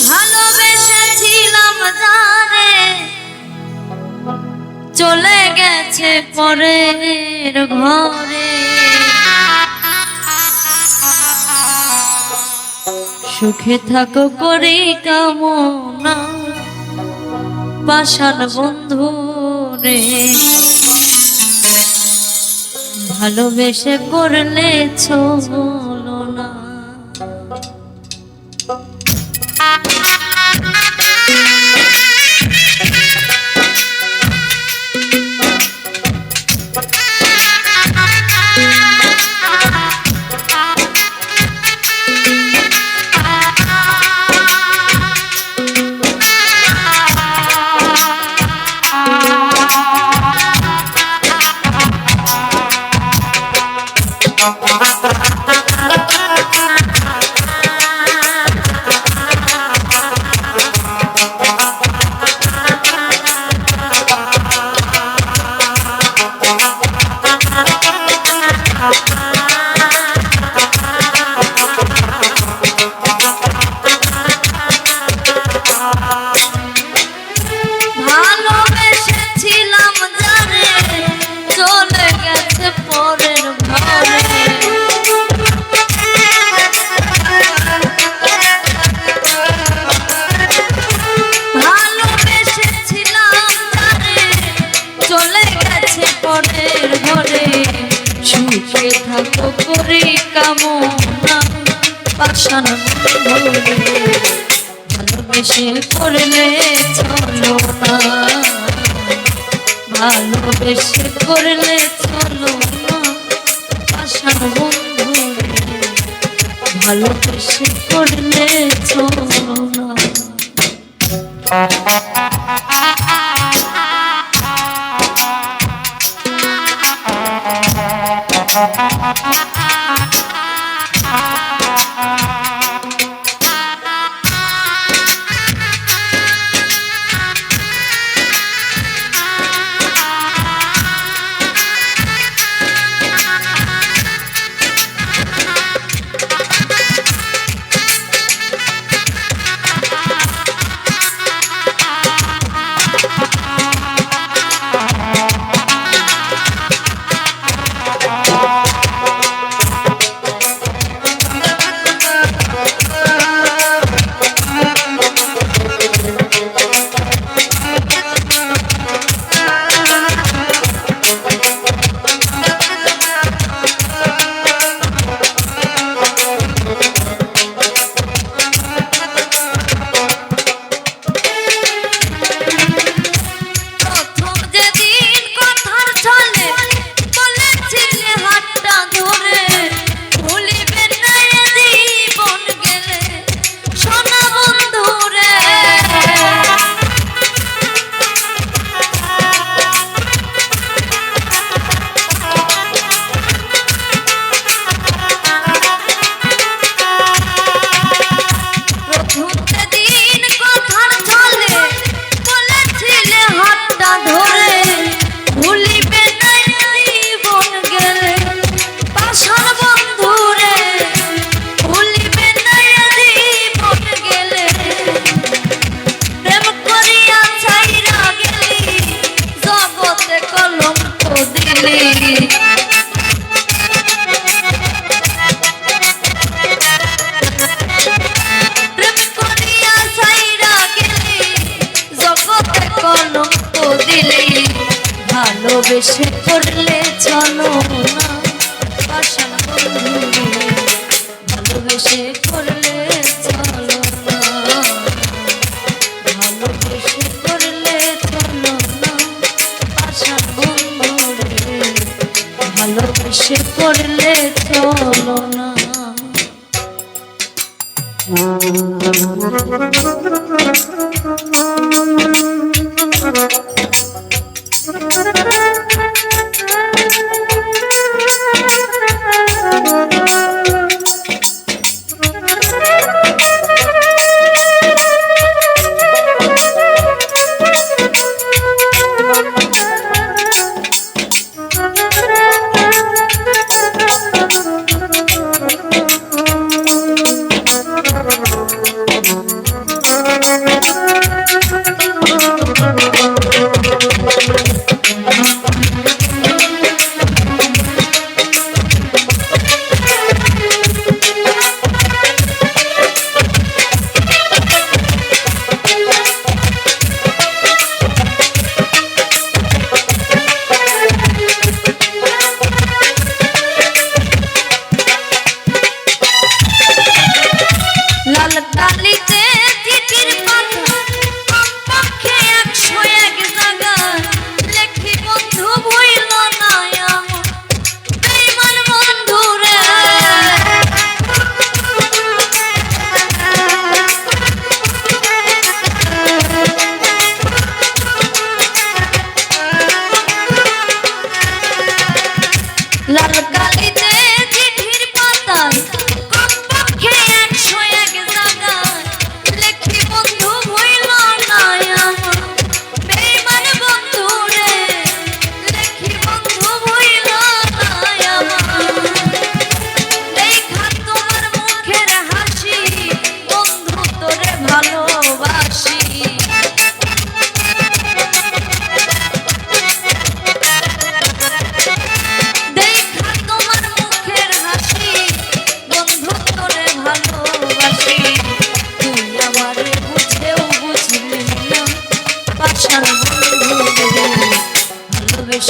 ভালোবেসেছিলাম যারে চলে গেছে পরের ঘরে, সুখে থাকো করি কামনা পাষাণ বন্ধু রে। ভালোবেসে করলে চলো না, সুখে থাকো করি কামনা পাষাণ বন্ধু রে। ভালোবেসে করলে চলো না, ভালোবেসে করলে চলো না পাষাণ বন্ধু রে। ভালোবেসে করলে চলো না। ভালোবেসে করলে চলো না পাষাণ বন্ধু রে। ভালোবেসে করলে চলো না, ভালোবেসে করলে চলো না পাষাণ বন্ধু রে। ভালোবেসে করলে চলো না।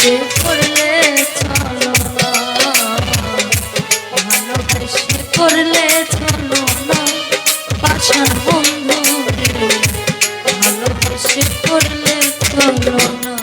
ভালোবেসে করলে চলো না, ভালোবেসে করলে চলো না পাষাণ বন্ধু রে, ভালোবেসে করলে চলো না।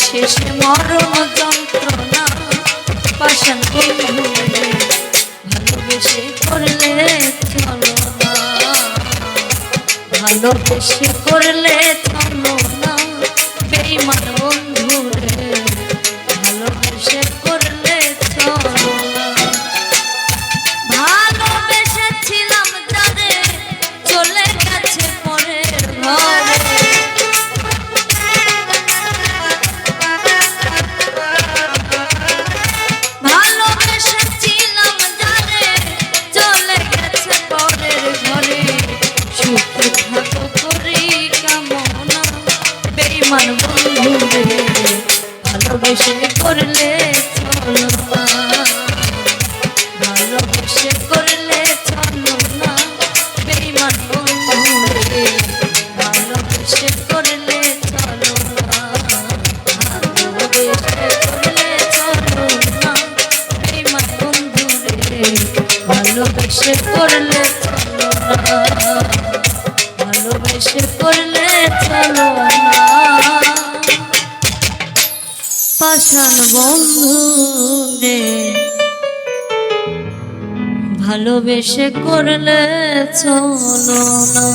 শেষে মরণ যন্ত্রণা পাষাণ বন্ধু রে, ভালোবেসে করলে চলো না, ভালোবেসে করলে চলো না বেঈমান বন্ধু রে, ভালোবেসে করলে চলো না। ভালোবেসেছিলাম যারে চলে গেছে পরের ঘরে, বেঈমান বন্ধু রে, ভালোবেসে করলে চলো না, ভালোবেসে করলে চলো না বেঈমান বন্ধু রে, ভালোবেসে করলে চলো না, ভালোবেসে করলে চলো না বেঈমান বন্ধু রে, ভালোবেসে করলে চলো না, ভালোবেসে করলে চলো না পাষাণ বন্ধু রে, ভালোবেসে করলে চলো না।